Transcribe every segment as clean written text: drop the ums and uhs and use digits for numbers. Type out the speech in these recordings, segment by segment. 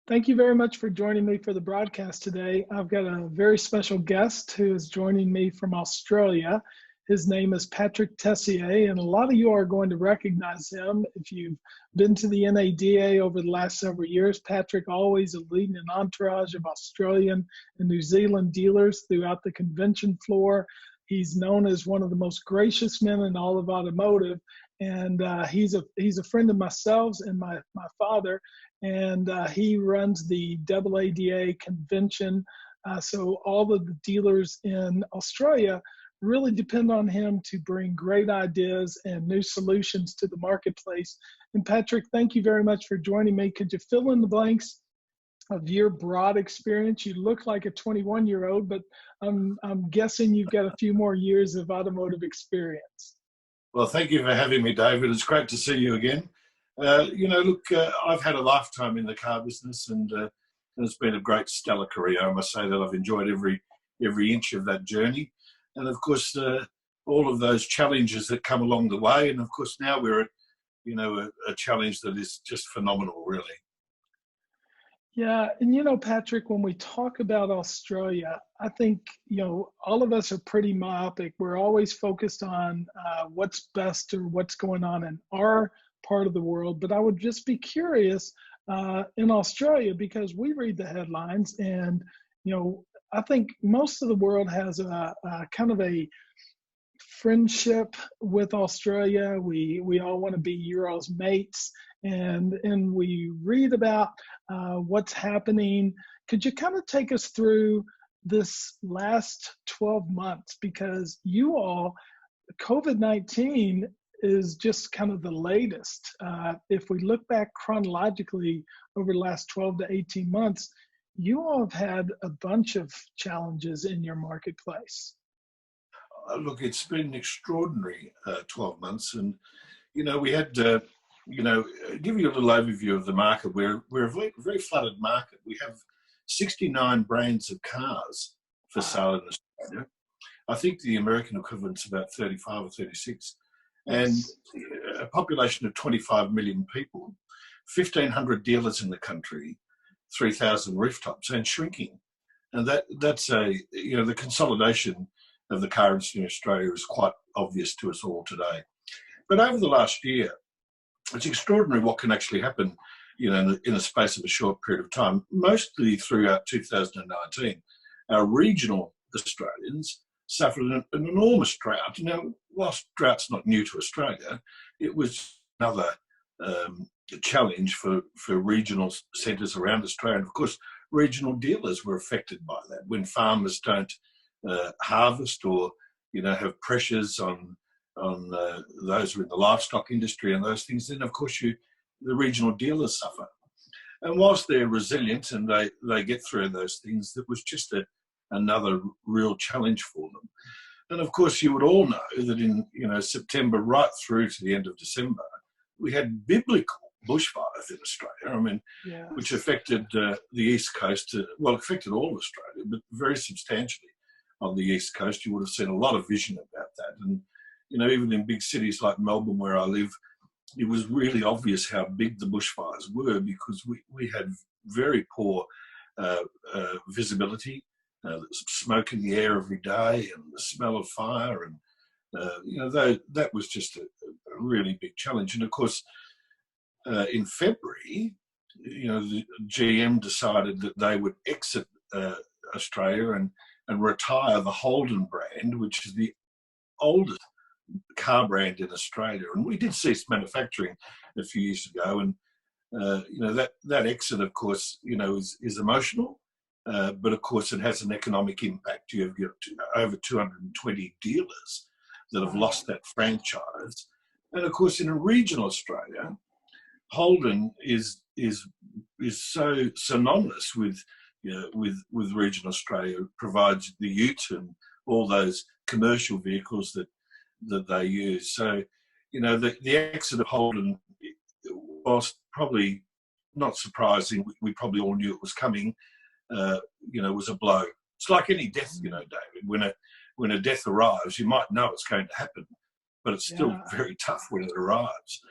Thank you very much for joining me for the broadcast today. I've got a very special guest who is joining me from Australia. His name is Patrick Tessier, and a lot of you are going to recognize him if you've been to the NADA over the last several years. Patrick always leading an entourage of Australian and New Zealand dealers throughout the convention floor. He's known as one of the most gracious men in all of automotive, and he's a friend of myself and my father, and he runs the AADA convention. So all of the dealers in Australia really depend on him to bring great ideas and new solutions to the marketplace. And Patrick, thank you very much for joining me. Could you fill in the blanks of your broad experience? You look like a 21-year-old, but I'm guessing you've got a few more years of automotive experience. Well, thank you for having me, David. It's great to see you again. I've had a lifetime in the car business, and it's been a great stellar career. I must say that I've enjoyed every inch of that journey. And of course, all of those challenges that come along the way. And of course, now we're at, a challenge that is just phenomenal, really. Yeah, and Patrick, when we talk about Australia, I think, all of us are pretty myopic. We're always focused on what's best or what's going on in our part of the world. But I would just be curious in Australia, because we read the headlines and, I think most of the world has a kind of a friendship with Australia. We all want to be Euro's mates, and we read about what's happening. Could you kind of take us through this last 12 months? Because you all, COVID-19 is just kind of the latest. If we look back chronologically over the last 12 to 18 months, you all have had a bunch of challenges in your marketplace. Look, it's been an extraordinary 12 months. And, we had, give you a little overview of the market. We're a very, very flooded market. We have 69 brands of cars for sale in Australia. I think the American equivalent's about 35 or 36. And a population of 25 million people, 1,500 dealers in the country, 3,000 rooftops, and shrinking. And that's the consolidation of the car industry in Australia is quite obvious to us all today. But over the last year, it's extraordinary what can actually happen, in the space of a short period of time. Mostly throughout 2019, our regional Australians suffered an enormous drought. Now, whilst drought's not new to Australia, it was another challenge for regional centres around Australia. And of course, regional dealers were affected by that. When farmers don't harvest or have pressures on those who are in the livestock industry and those things, then of course the regional dealers suffer. And whilst they're resilient and they get through those things, it was just another real challenge for them. And of course, you would all know that in September right through to the end of December, we had biblical bushfires in Australia. Which affected the East Coast. Affected all of Australia, but very substantially on the East Coast. You would have seen a lot of vision about that. And even in big cities like Melbourne, where I live, it was really obvious how big the bushfires were, because we had very poor visibility, smoke in the air every day, and the smell of fire, and that was just a really big challenge. And of course, in February, the GM decided that they would exit Australia and retire the Holden brand, which is the oldest car brand in Australia. And we did cease manufacturing a few years ago. And, that exit, of course, is emotional. But of course, it has an economic impact. You have over 220 dealers that have lost that franchise. And of course, in a regional Australia, Holden is so synonymous with regional Australia. It provides the ute and all those commercial vehicles that they use. So, the exit of Holden, whilst probably not surprising, we probably all knew it was coming. Was a blow. It's like any death, David. When a death arrives, you might know it's going to happen, but it's still very tough when it arrives.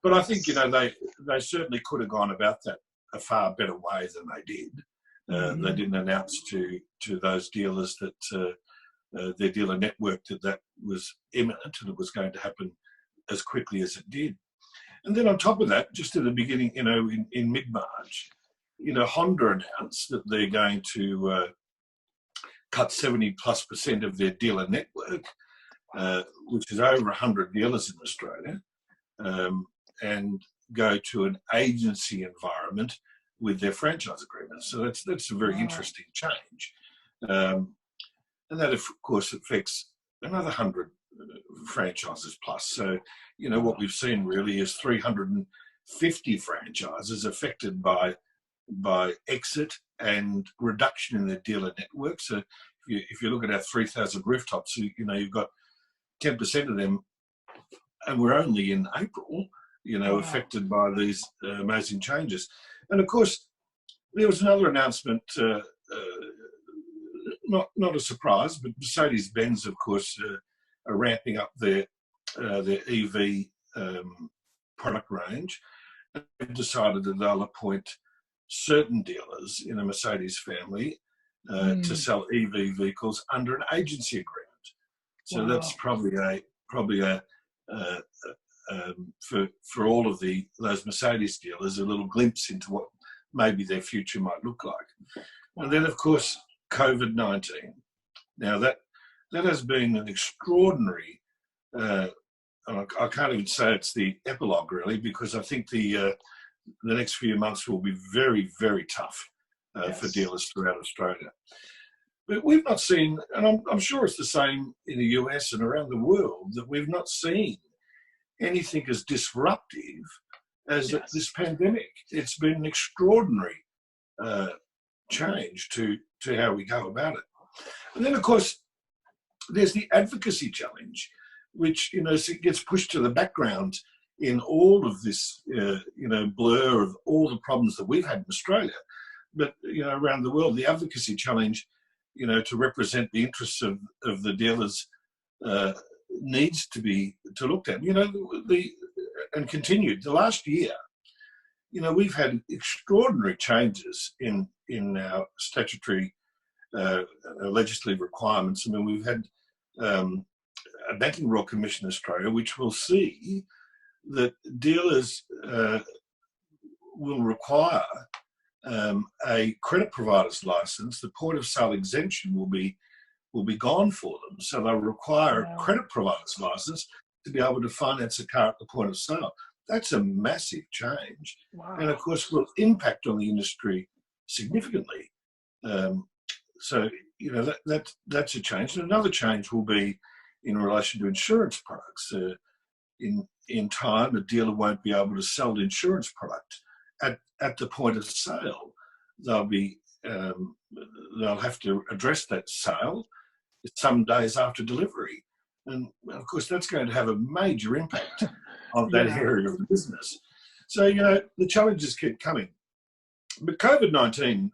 But I think, they certainly could have gone about that a far better way than they did. They didn't announce to those dealers that their dealer network that was imminent and it was going to happen as quickly as it did. And then on top of that, just at the beginning, in mid-March, Honda announced that they're going to cut 70+% of their dealer network, which is over 100 dealers in Australia, and go to an agency environment with their franchise agreements. So that's a very interesting change. And that, of course, affects another 100 franchises plus. So, what we've seen really is 350 franchises affected by exit and reduction in their dealer network. So if you look at our 3,000 rooftops, you've got 10% of them, and we're only in April, affected by these amazing changes. And of course, there was another announcement, not a surprise, but Mercedes-Benz, of course, are ramping up their EV product range. They've decided that they'll appoint certain dealers in a Mercedes family to sell EV vehicles under an agency agreement. So that's probably a for all of those Mercedes dealers, a little glimpse into what maybe their future might look like. And then, of course, COVID-19. Now that has been an extraordinary. I can't even say it's the epilogue really, because I think the next few months will be very, very tough for dealers throughout Australia. But we've not seen, and I'm sure it's the same in the US and around the world, that we've not seen anything as disruptive as this pandemic. It's been an extraordinary change to how we go about it. And then, of course, there's the advocacy challenge, which gets pushed to the background in all of this blur of all the problems that we've had in Australia, but around the world, the advocacy challenge, to represent the interests of the dealers needs to be looked at. And continued. The last year, we've had extraordinary changes in our statutory legislative requirements. I mean, we've had a Banking Royal Commission in Australia, which will see that dealers will require a credit provider's license. The point of sale exemption will be gone for them. So they'll require a credit provider's license to be able to finance a car at the point of sale. That's a massive change. And of course will impact on the industry significantly. So that's a change. And another change will be in relation to insurance products. In time, a dealer won't be able to sell the insurance product at the point of sale. They'll have to address that sale some days after delivery. And of course, that's going to have a major impact on that area of the business. So, the challenges keep coming. But COVID-19,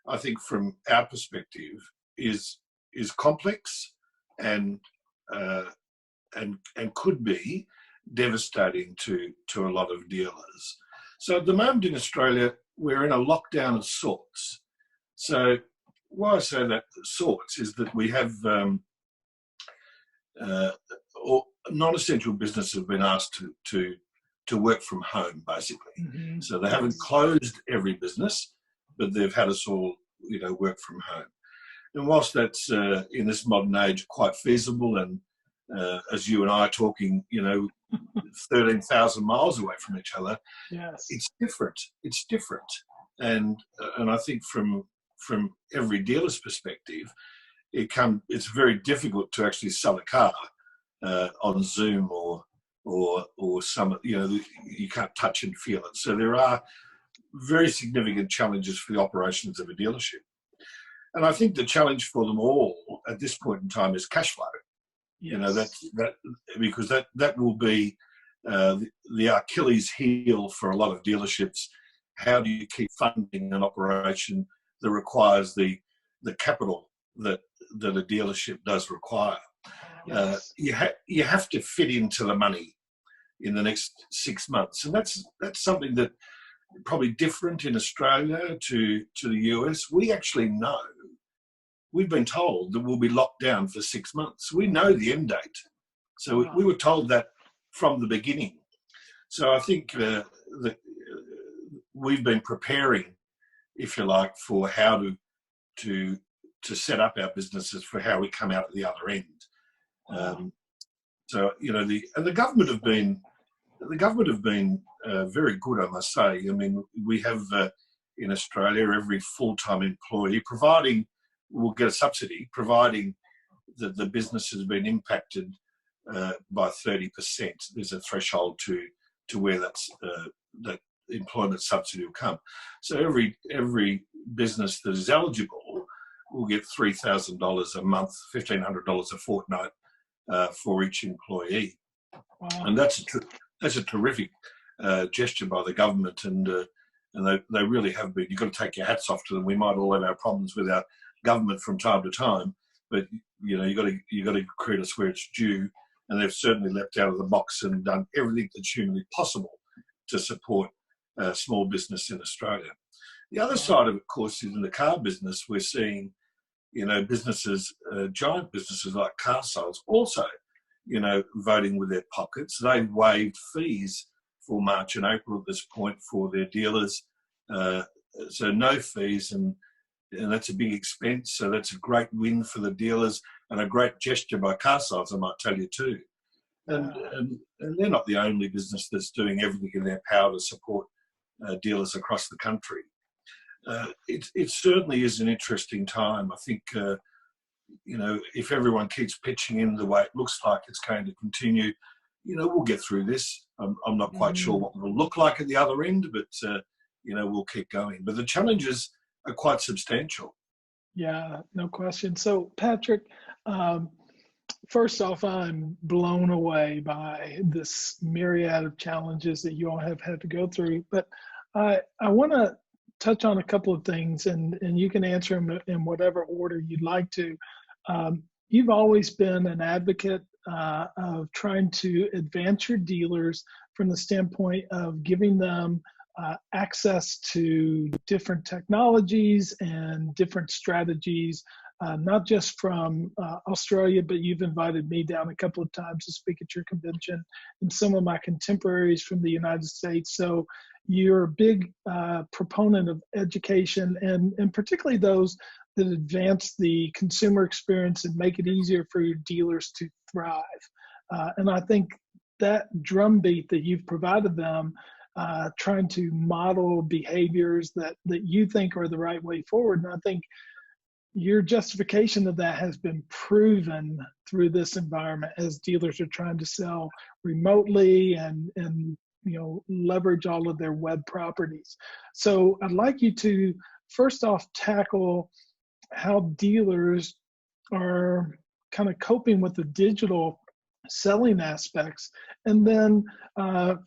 I think from our perspective, is complex and could be devastating to a lot of dealers. So at the moment in Australia, we're in a lockdown of sorts. So why I say that sorts is that we have non-essential businesses have been asked to work from home, basically. Mm-hmm. So they haven't closed every business, but they've had us all, work from home. And whilst that's in this modern age quite feasible, and as you and I are talking, 13,000 miles away from each other, it's different. It's different, and I think from every dealer's perspective, it's very difficult to actually sell a car on Zoom or some, you can't touch and feel it. So there are very significant challenges for the operations of a dealership. And I think the challenge for them all at this point in time is cash flow. Yes. Because that will be the Achilles heel for a lot of dealerships. How do you keep funding an operation that requires the capital that a dealership does require? Yes. You have to fit into the money in the next 6 months, and that's something that probably different in Australia to the US. We actually know, we've been told that we'll be locked down for 6 months. We know the end date. So we were told that from the beginning. So I think that we've been preparing, if you like, for how to set up our businesses for how we come out at the other end. So the government have been very good, I must say. I mean, we have in Australia every full-time employee will get a subsidy, providing that the business has been impacted by 30%. There's a threshold to where that employment subsidy will come. So every business that is eligible will get $3,000 a month, $1,500 a fortnight for each employee. Wow. And that's a terrific gesture by the government, and they really have been. You've got to take your hats off to them. We might all have our problems with our government from time to time, but you got to credit us where it's due, and they've certainly leapt out of the box and done everything that's humanly possible to support small business in Australia. The other side of it, of course, is in the car business. We're seeing, businesses, giant businesses like car sales also, voting with their pockets. They've waived fees for March and April at this point for their dealers. So no fees, and that's a big expense. So that's a great win for the dealers and a great gesture by car sales, I might tell you too. And they're not the only business that's doing everything in their power to support dealers across the country. It certainly is an interesting time. I think, if everyone keeps pitching in the way it looks like it's going to continue, we'll get through this. I'm not quite sure what it will look like at the other end, but, we'll keep going. But the challenges are quite substantial. Yeah, no question. So, Patrick, first off, I'm blown away by this myriad of challenges that you all have had to go through. But I want to touch on a couple of things, and you can answer them in whatever order you'd like to. You've always been an advocate of trying to advance your dealers from the standpoint of giving them access to different technologies and different strategies, not just from Australia, but you've invited me down a couple of times to speak at your convention, and some of my contemporaries from the United States. So you're a big proponent of education, and particularly those that advance the consumer experience and make it easier for your dealers to thrive. And I think that drumbeat that you've provided them, trying to model behaviors that you think are the right way forward. And I think your justification of that has been proven through this environment as dealers are trying to sell remotely and leverage all of their web properties. So I'd like you to first off tackle how dealers are kind of coping with the digital selling aspects. And then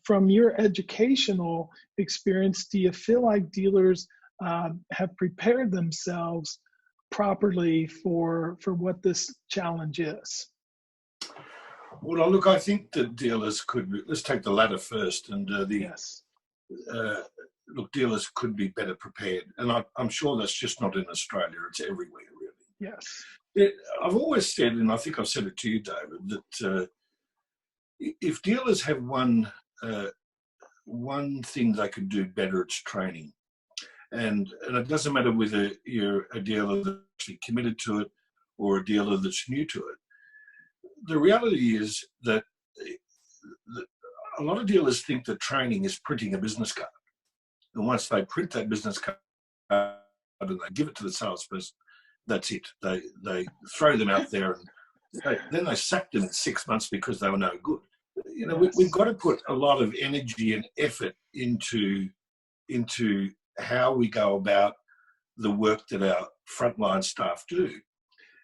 from your educational experience, do you feel like dealers have prepared themselves properly for what this challenge is? Well, look, I think that dealers let's take the latter first, and yes. Look, dealers could be better prepared, and I'm sure that's just not in Australia, it's everywhere, really. Yes. I've always said, and I think I've said it to you, David, that if dealers have one thing they could do better, it's training. And it doesn't matter whether you're a dealer that's actually committed to it or a dealer that's new to it. The reality is that a lot of dealers think that training is printing a business card. And once they print that business card and they give it to the salesperson, that's it. They throw them out there, and then they sack them in 6 months because they were no good. We've got to put a lot of energy and effort into how we go about the work that our frontline staff do.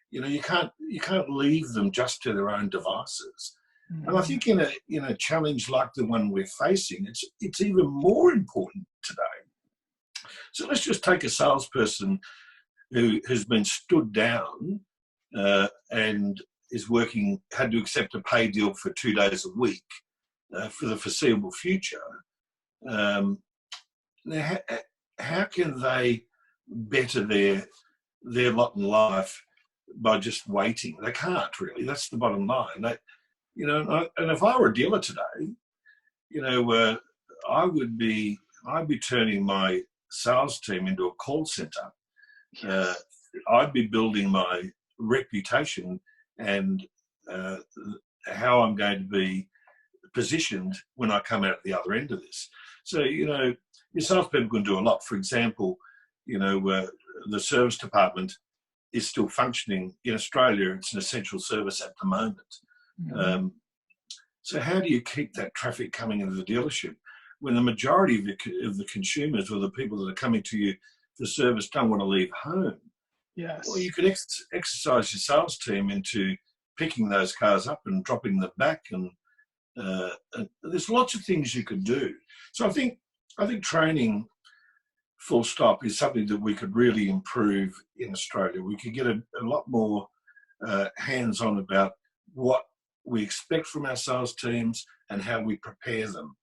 You can't leave them just to their own devices. Mm-hmm. And I think in a challenge like the one we're facing, it's even more important today. So let's just take a salesperson who has been stood down and is had to accept a pay deal for 2 days a week for the foreseeable future. Now, how can they better their lot in life by just waiting? They can't really. That's the bottom line. And if I were a dealer today, I'd be turning my sales team into a call center. Yes. I'd be building my reputation and how I'm going to be positioned when I come out at the other end of this. So, your salespeople can do a lot. For example, the service department is still functioning in Australia. It's an essential service at the moment. Mm-hmm. So how do you keep that traffic coming into the dealership when the majority of the consumers or the people that are coming to you for service don't want to leave home? Yes. Well, you can exercise your sales team into picking those cars up and dropping them back, and there's lots of things you could do. So I think training, full stop, is something that we could really improve in Australia. We could get a lot more hands-on about what we expect from our sales teams and how we prepare them,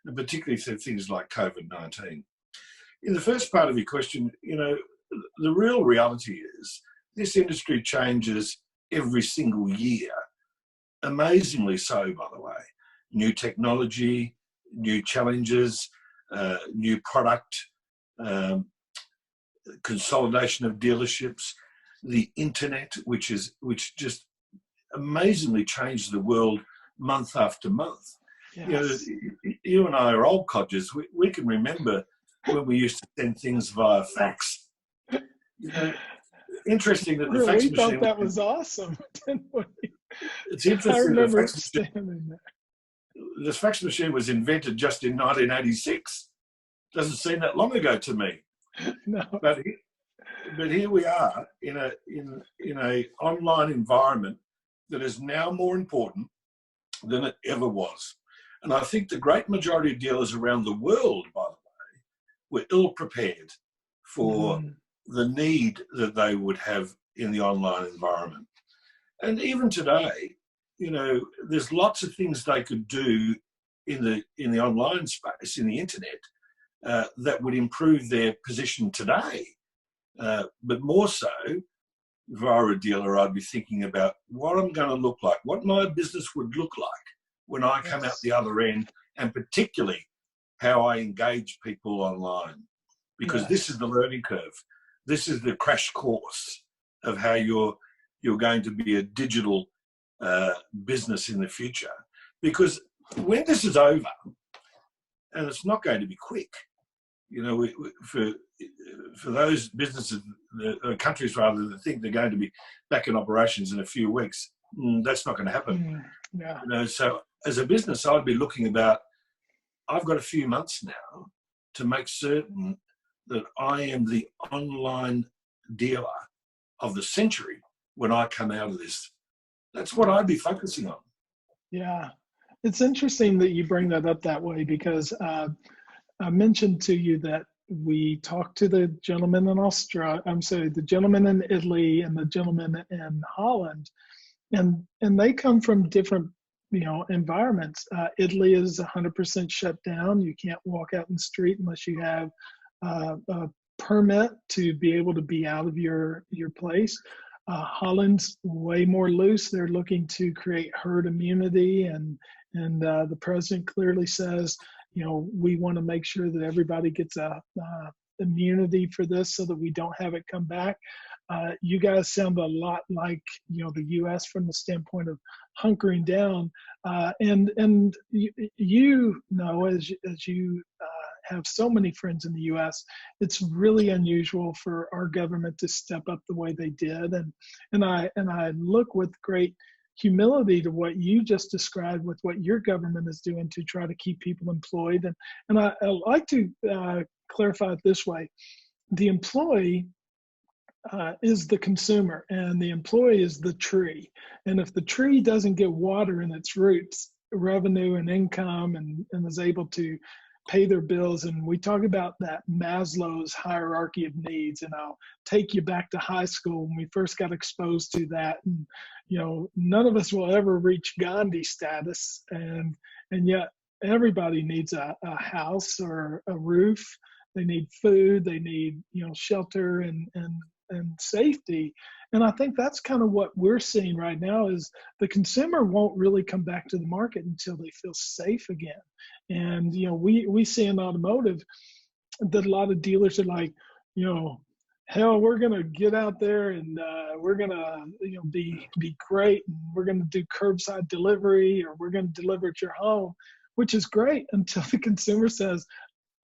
and particularly for things like COVID-19. In the first part of your question, the real reality is this industry changes every single year, amazingly so, by the way. New technology, new challenges, new product, consolidation of dealerships, the internet, which just amazingly changed the world month after month. Yes. You and I are old codgers. We can remember when we used to send things via fax. Interesting that the fax machine. We thought that was awesome, didn't we? It's interesting I that remember standing there. The fax machine was invented just in 1986. Doesn't seem that long ago to me. No. But here we are in a online environment that is now more important than it ever was. And I think the great majority of dealers around the world, by the way, were ill prepared for the need that they would have in the online environment. And even today, there's lots of things they could do in the online space, in the internet, that would improve their position today. But more so, if I were a dealer, I'd be thinking about what I'm going to look like, what my business would look like when I come out the other end, and particularly how I engage people online. Because this is the learning curve. This is the crash course of how you're going to be a digital business in the future. Because when this is over, and it's not going to be quick, for those businesses, countries rather, that think they're going to be back in operations in a few weeks, that's not going to happen. Yeah. So as a business, I'd be looking about, I've got a few months now to make certain that I am the online dealer of the century when I come out of this. That's what I'd be focusing on. Yeah. It's interesting that you bring that up that way, because I mentioned to you that we talked to the gentleman in the gentleman in Italy and the gentleman in Holland, and they come from different, environments. Italy is 100% shut down. You can't walk out in the street unless you have a permit to be able to be out of your place. Holland's way more loose. They're looking to create herd immunity, and the president clearly says, we want to make sure that everybody gets a immunity for this so that we don't have it come back. You guys sound a lot like, the U.S. from the standpoint of hunkering down. And as you have so many friends in the U.S., it's really unusual for our government to step up the way they did. And I look with great humility to what you just described with what your government is doing to try to keep people employed. And I like to clarify it this way. The employee is the consumer, and the employee is the tree. And if the tree doesn't get water in its roots, revenue and income, and is able to pay their bills, and we talk about that Maslow's hierarchy of needs, and I'll take you back to high school when we first got exposed to that. And none of us will ever reach Gandhi status, and yet everybody needs a house or a roof they need food, they need, shelter and safety. And I think that's kind of what we're seeing right now is the consumer won't really come back to the market until they feel safe again. And, we see in automotive that a lot of dealers are like, hell, we're going to get out there and we're going to, be great. And we're going to do curbside delivery, or we're going to deliver at your home, which is great until the consumer says,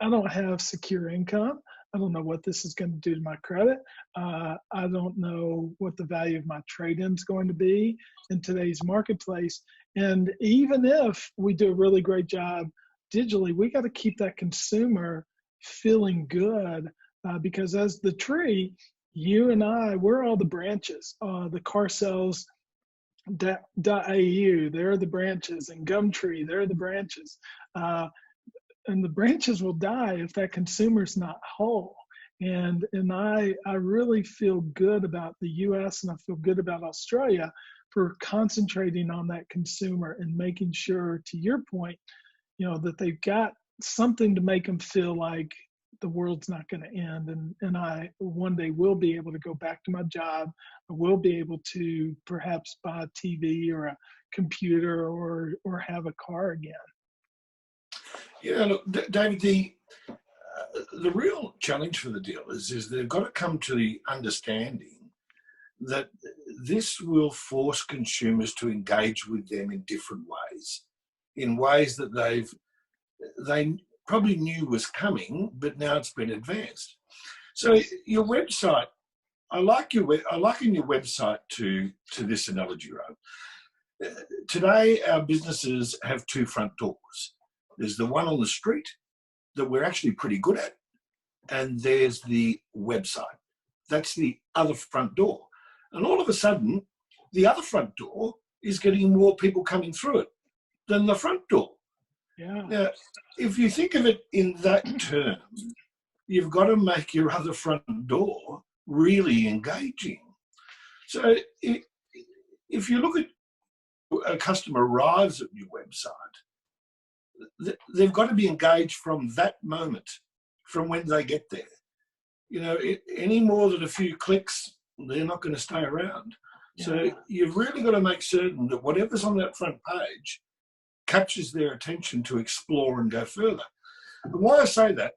I don't have secure income. I don't know what this is going to do to my credit. I don't know what the value of my trade-in is going to be in today's marketplace. And even if we do a really great job digitally, we got to keep that consumer feeling good, because as the tree, you and I, we're all the branches. The car sales .au, they're the branches, and Gumtree, they're the branches. And the branches will die if that consumer's not whole. And I really feel good about the US, and I feel good about Australia for concentrating on that consumer and making sure, to your point, that they've got something to make them feel like the world's not going to end. And I one day will be able to go back to my job. I will be able to perhaps buy a TV or a computer or have a car again. Yeah, look, David, the real challenge for the dealers is they've got to come to the understanding that this will force consumers to engage with them in different ways, in ways that they probably knew was coming, but now it's been advanced. So your website, I liken your website to this analogy, right? Today, our businesses have two front doors. There's the one on the street that we're actually pretty good at, and there's the website. That's the other front door. And all of a sudden, the other front door is getting more people coming through it than the front door. Yeah. Now, if you think of it in that term, you've got to make your other front door really engaging. So if you look at a customer arrives at your website, they've got to be engaged from that moment, from when they get there. Any more than a few clicks, they're not going to stay around. Yeah. So you've really got to make certain that whatever's on that front page captures their attention to explore and go further. And why I say that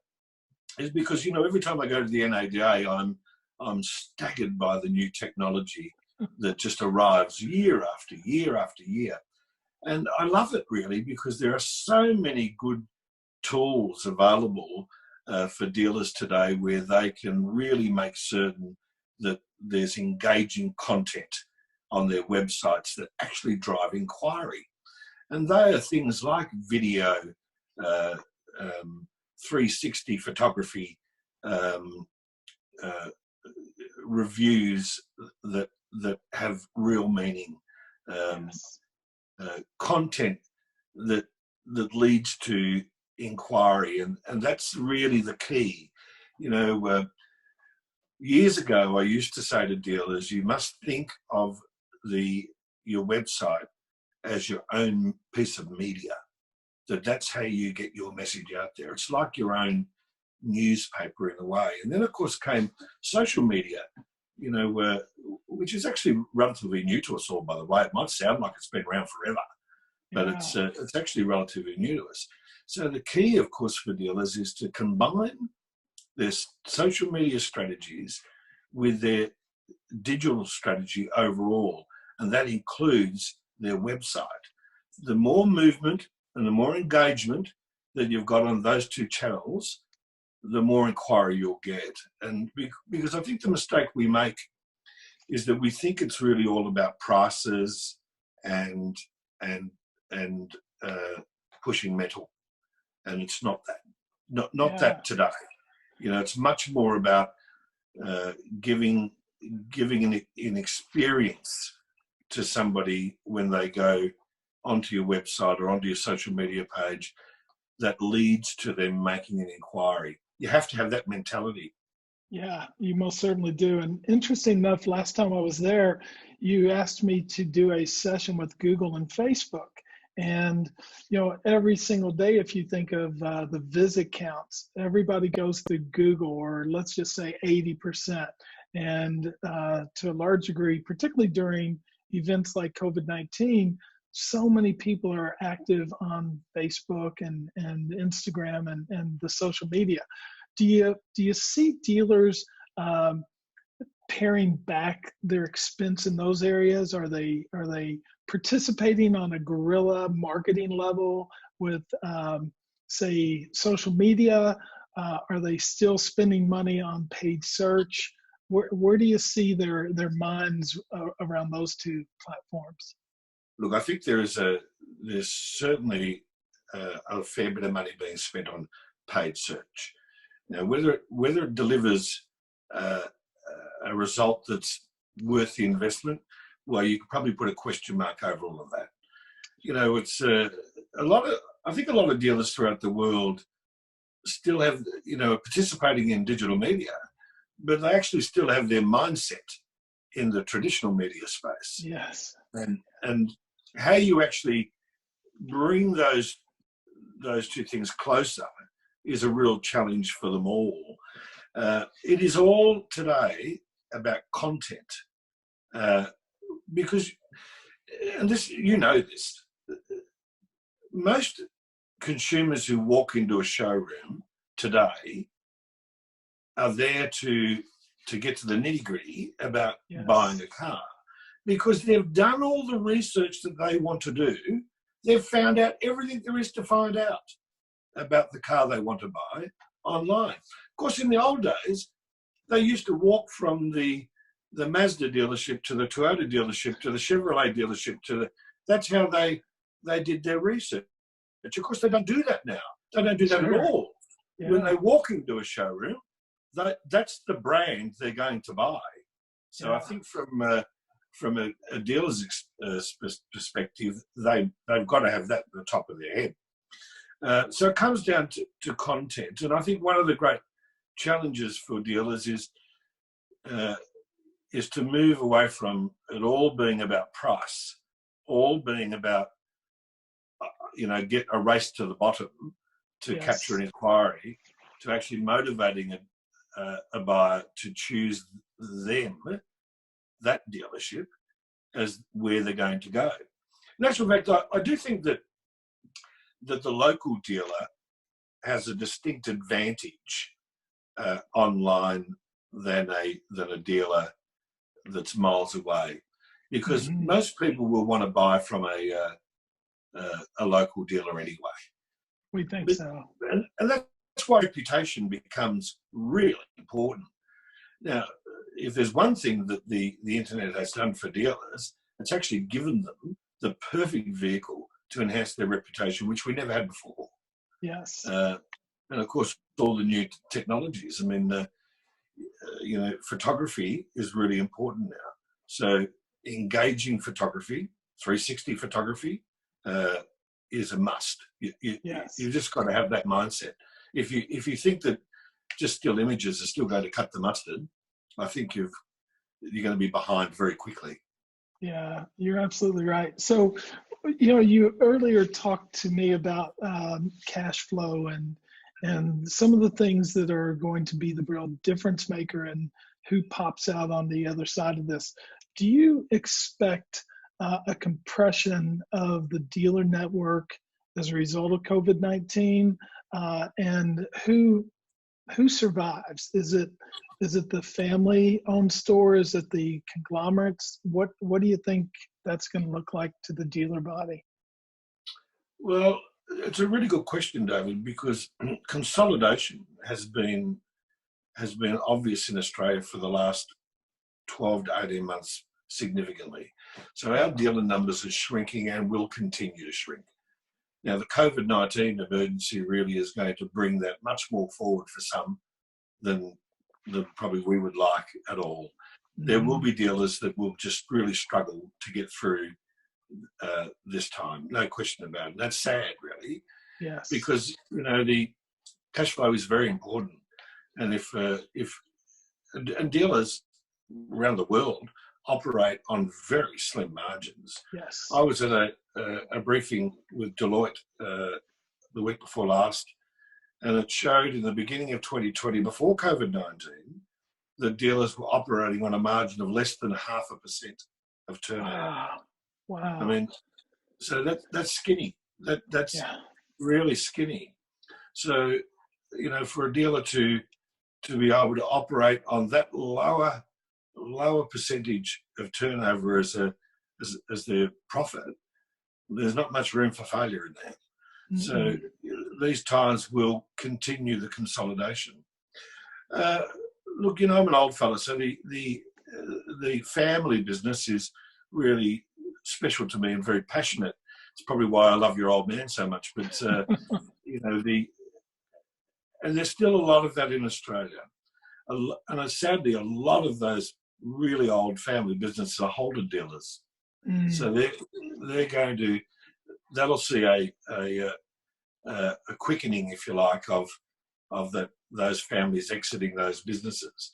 is because, every time I go to the NADA, I'm staggered by the new technology that just arrives year after year after year. And I love it really because there are so many good tools available for dealers today where they can really make certain that there's engaging content on their websites that actually drive inquiry. And they are things like video, 360 photography, reviews that have real meaning, content that leads to inquiry, and that's really the key. Years ago, I used to say to dealers, you must think of your website as your own piece of media. That's how you get your message out there. It's like your own newspaper in a way. And then, of course, came social media, which is actually relatively new to us all, by the way. It might sound like it's been around forever, but it's actually relatively new to us. So the key, of course, for dealers is to combine their social media strategies with their digital strategy overall, and that includes their website. The more movement and the more engagement that you've got on those two channels, the more inquiry you'll get. And because I think the mistake we make is that we think it's really all about prices and pushing metal, and it's not that. Not that today. It's much more about giving an experience to somebody when they go onto your website or onto your social media page that leads to them making an inquiry. You have to have that mentality. Yeah, you most certainly do. And interesting enough, last time I was there, you asked me to do a session with Google and Facebook. And, every single day, if you think of the visit counts, everybody goes to Google, or let's just say 80%. And to a large degree, particularly during events like COVID-19, so many people are active on Facebook and Instagram and the social media. Do you see dealers paring back their expense in those areas? Are they participating on a guerrilla marketing level with say social media? Are they still spending money on paid search? Where do you see their minds around those two platforms? Look, I think there's certainly a fair bit of money being spent on paid search. Now, whether it delivers a result that's worth the investment, well, you could probably put a question mark over all of that. It's I think a lot of dealers throughout the world still have, participating in digital media, but they actually still have their mindset in the traditional media space. Yes. And how you actually bring those two things closer is a real challenge for them all. It is all today about content, because, and this, this, most consumers who walk into a showroom today are there to get to the nitty-gritty about buying a car, because they've done all the research that they want to do. They've found out everything there is to find out about the car they want to buy online. Of course, in the old days, they used to walk from the Mazda dealership to the Toyota dealership to the Chevrolet dealership that's how they did their research. Of course, they don't do that now. They don't do that at all. Yeah. When they walk into a showroom, that's the brand they're going to buy. So I think from a dealer's perspective, they've got to have that at the top of their head. So it comes down to content. And I think one of the great challenges for dealers is to move away from it all being about price, all being about, get a race to the bottom to capture an inquiry, to actually motivating a buyer to choose that dealership, as where they're going to go. In actual fact, I do think that the local dealer has a distinct advantage online than a dealer that's miles away, because most people will want to buy from a local dealer anyway. We think so. And that's why reputation becomes really important. Now, if there's one thing that the internet has done for dealers, it's actually given them the perfect vehicle to enhance their reputation, which we never had before. Yes. And of course, all the new technologies. I mean, photography is really important now. So engaging photography, 360 photography, is a must. You've just got to have that mindset. If you think that just still images are still going to cut the mustard, I think you're going to be behind very quickly. Yeah, you're absolutely right. So, you earlier talked to me about cash flow and some of the things that are going to be the real difference maker and who pops out on the other side of this. Do you expect a compression of the dealer network as a result of COVID-19? And who survives? Is it the family-owned store? Is it the conglomerates? What do you think that's going to look like to the dealer body? Well, it's a really good question, David, because consolidation has been obvious in Australia for the last 12 to 18 months significantly. So our dealer numbers are shrinking and will continue to shrink. Now, the COVID-19 emergency really is going to bring that much more forward for some than probably we would like at all. There will be dealers that will just really struggle to get through this time, no question about it. That's sad, really. Yes. Because the cash flow is very important, and if dealers around the world operate on very slim margins. Yes. I was at a briefing with Deloitte the week before last, and it showed in the beginning of 2020, before COVID-19, that dealers were operating on a margin of less than 0.5% of turnover. Wow. I mean, so that's skinny. That's really skinny. So, you know, for a dealer to be able to operate on that lower percentage of turnover as their profit, there's not much room for failure in there. Mm-hmm. So these times will continue the consolidation. Look, you know, I'm an old fella, so the family business is really special to me and very passionate. It's probably why I love your old man so much. But you know, and there's still a lot of that in Australia, and sadly, a lot of those really old family businesses are holder dealers. So that'll see a quickening, if you like, of those families exiting those businesses.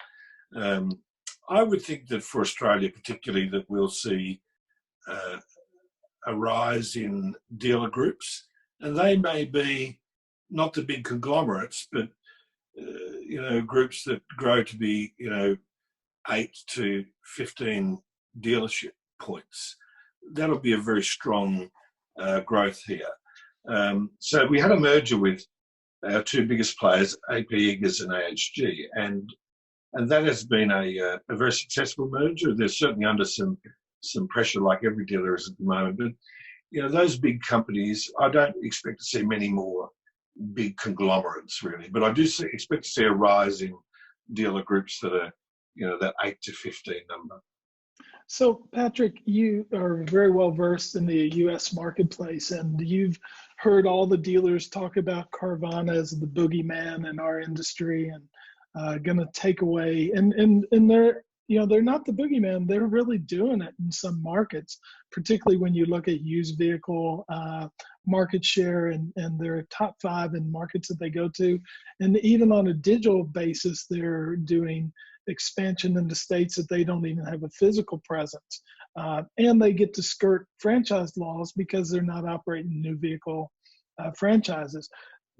I would think that for Australia particularly, that we'll see a rise in dealer groups, and they may be not the big conglomerates, but you know, groups that grow to be, you know, 8 to 15 dealership points. That'll be a very strong growth here. So we had a merger with our two biggest players, AP Eagers and AHG, and that has been a very successful merger. They're certainly under some pressure, like every dealer is at the moment. But you know, those big companies, I don't expect to see many more big conglomerates really. But I do expect to see a rise in dealer groups that are, you know, that 8 to 15 number. So, Patrick, you are very well versed in the U.S. marketplace, and you've heard all the dealers talk about Carvana as the boogeyman in our industry and going to take away. And they're, you know, they're not the boogeyman. They're really doing it in some markets, particularly when you look at used vehicle market share, and they're top 5 in markets that they go to. And even on a digital basis, they're doing expansion into states that they don't even have a physical presence. And they get to skirt franchise laws because they're not operating new vehicle franchises.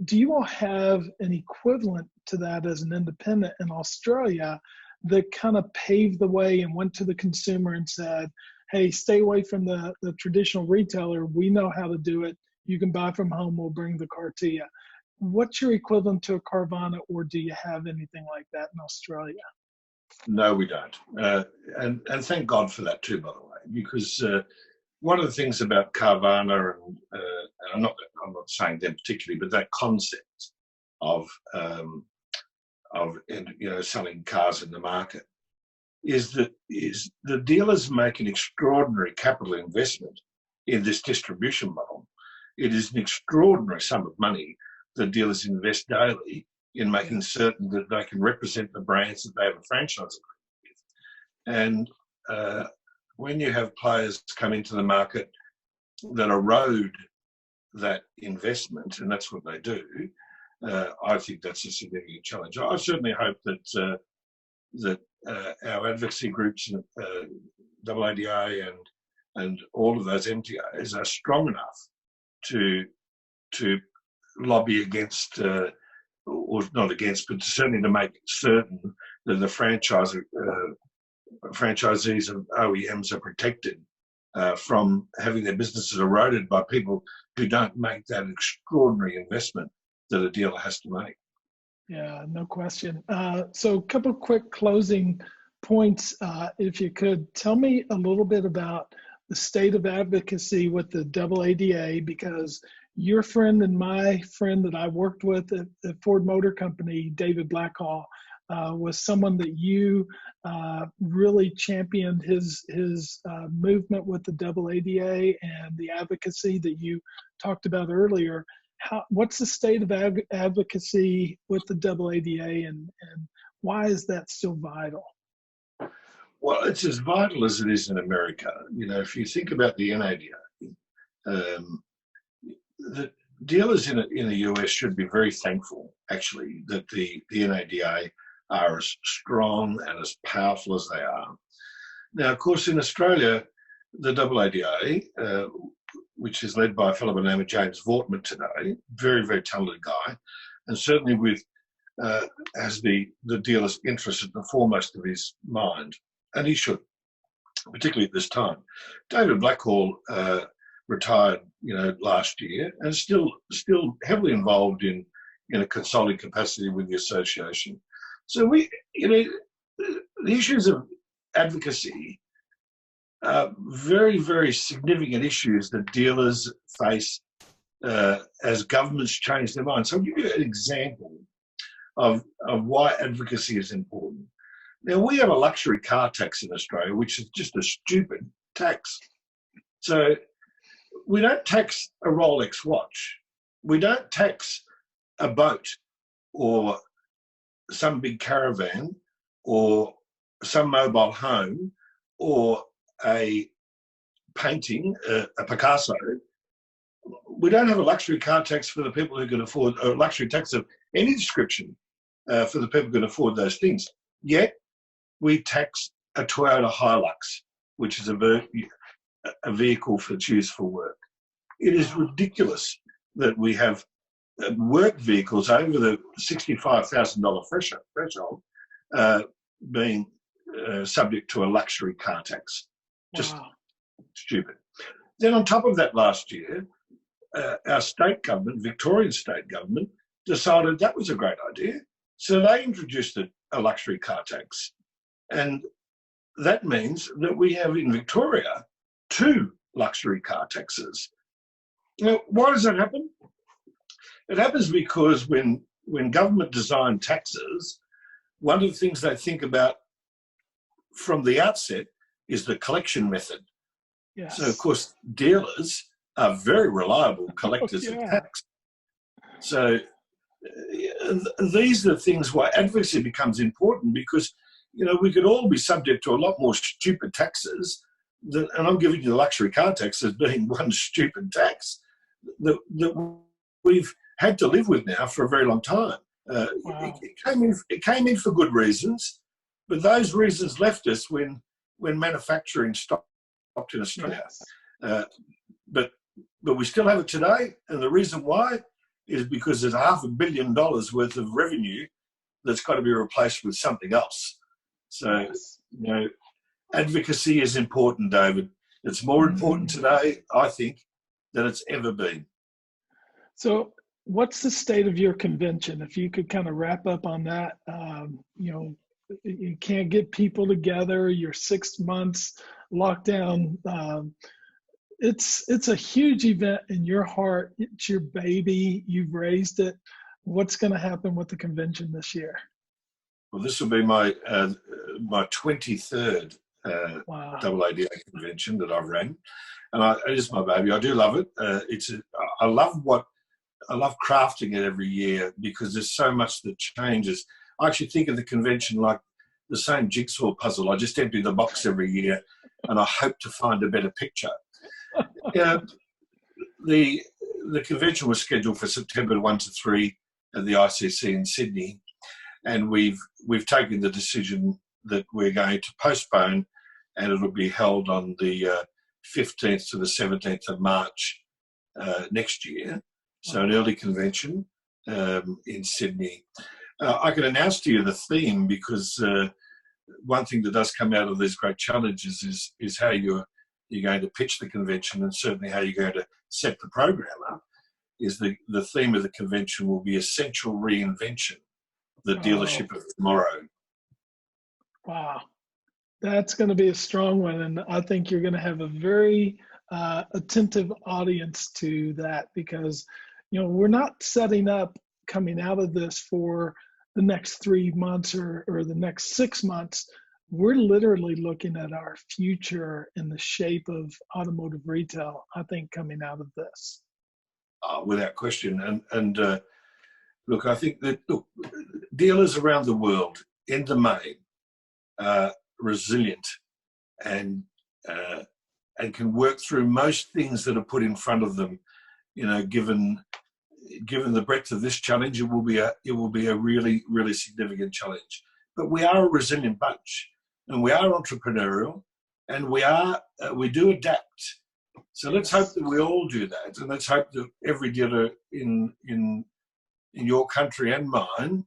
Do you all have an equivalent to that as an independent in Australia that kind of paved the way and went to the consumer and said, hey, stay away from the traditional retailer. We know how to do it. You can buy from home. We'll bring the car to you. What's your equivalent to a Carvana, or do you have anything like that in Australia? No, we don't. And thank God for that too, by the way, because one of the things about Carvana, and I'm not saying them particularly, but that concept of you know, selling cars in the market is the dealers make an extraordinary capital investment in this distribution model. It is an extraordinary sum of money that dealers invest daily in making certain that they can represent the brands that they have a franchise agreement with. And when you have players come into the market that erode that investment, and that's what they do, I think that's a significant challenge. I certainly hope that our advocacy groups, AADA and all of those MTAs are strong enough to lobby against, or not against, but certainly to make certain that the franchisees and OEMs are protected from having their businesses eroded by people who don't make that extraordinary investment that a dealer has to make. Yeah, no question. So a couple of quick closing points, if you could. Tell me a little bit about the state of advocacy with the AADA, because your friend and my friend that I worked with at Ford Motor Company, David Blackhall, was someone that you really championed his movement with the AADA and the advocacy that you talked about earlier. What's the state of advocacy with the AADA, and why is that still vital? Well, it's as vital as it is in America. You know, if you think about the NADA, the dealers in the US should be very thankful, actually, that the NADA are as strong and as powerful as they are. Now, of course, in Australia, the AADA, which is led by a fellow by the name of James Vortman today, very, very talented guy, and certainly with has the dealer's interest at the foremost of his mind, and he should, particularly at this time. David Blackhall retired, last year, and still heavily involved in a consulting capacity with the association. So the issues of advocacy are very, very significant issues that dealers face as governments change their minds. So I'll give you an example of why advocacy is important. Now, we have a luxury car tax in Australia, which is just a stupid tax. So we don't tax a Rolex watch. We don't tax a boat or some big caravan or some mobile home or a painting, a Picasso. We don't have a luxury car tax for the people who can afford, or a luxury tax of any description for the people who can afford those things. Yet we tax a Toyota Hilux, which is a vehicle that's used for work. It is ridiculous that we have work vehicles over the $65,000 threshold being subject to a luxury car tax. Just stupid. Then on top of that, last year, our state government, Victorian state government, decided that was a great idea. So they introduced a luxury car tax. And that means that we have in Victoria 2 luxury car taxes. Now, why does that happen? It happens because when government design taxes, one of the things they think about from the outset is the collection method. Yes. So, of course, dealers are very reliable collectors of tax. So these are the things why advocacy becomes important, because, we could all be subject to a lot more stupid taxes, and I'm giving you the luxury car tax as being one stupid tax that we've had to live with now for a very long time. It came in for good reasons, but those reasons left us when manufacturing stopped in Australia. Yes. But we still have it today, and the reason why is because there's $500 million worth of revenue that's got to be replaced with something else. So, advocacy is important, David. It's more important today, I think, than it's ever been. So what's the state of your convention? If you could kind of wrap up on that, you can't get people together, you're 6 months lockdown. It's a huge event in your heart. It's your baby. You've raised it. What's going to happen with the convention this year? Well, this will be my 23rd AADA convention that I've ran, and it is my baby. I do love it. I love crafting it every year because there's so much that changes. I actually think of the convention like the same jigsaw puzzle. I just empty the box every year, and I hope to find a better picture. The convention was scheduled for September 1 to 3 at the ICC in Sydney, and we've taken the decision that we're going to postpone, and it'll be held on the 15th to the 17th of March next year. So an early convention in Sydney. I can announce to you the theme, because one thing that does come out of these great challenges is how you're going to pitch the convention, and certainly how you're going to set the program up. Is the theme of the convention will be Essential Reinvention, the dealership of tomorrow. Wow. That's going to be a strong one, and I think you're going to have a very attentive audience to that, because we're not setting up coming out of this for the next 3 months or the next 6 months. We're literally looking at our future in the shape of automotive retail, I think, coming out of this. Without question. And look, I think that dealers around the world, in the main, are resilient and can work through most things that are put in front of them. Given the breadth of this challenge, it will be a really, really significant challenge. But we are a resilient bunch, and we are entrepreneurial, and we do adapt. So let's hope that we all do that, and let's hope that every dealer in your country and mine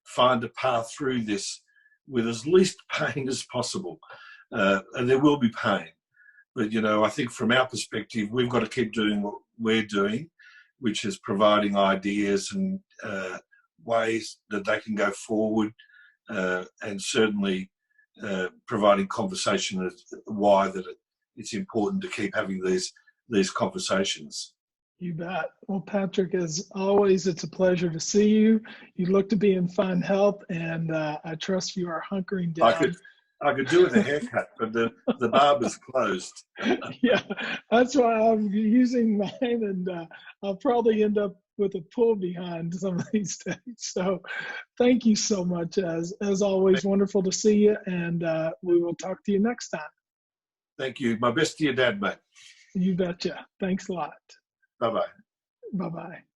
find a path through this with as least pain as possible. And there will be pain, but I think from our perspective, we've got to keep doing what we're doing, which is providing ideas and ways that they can go forward, and certainly providing conversation as why that it's important to keep having these conversations. You bet. Well, Patrick, as always, it's a pleasure to see you. You look to be in fine health, and I trust you are hunkering down. I could do with a haircut, but the barber's closed. Yeah, that's why I'm using mine, and I'll probably end up with a pull behind some of these days. So thank you so much. As always, wonderful to see you, and we will talk to you next time. Thank you. My best to your dad, mate. You betcha. Thanks a lot. Bye-bye. Bye-bye.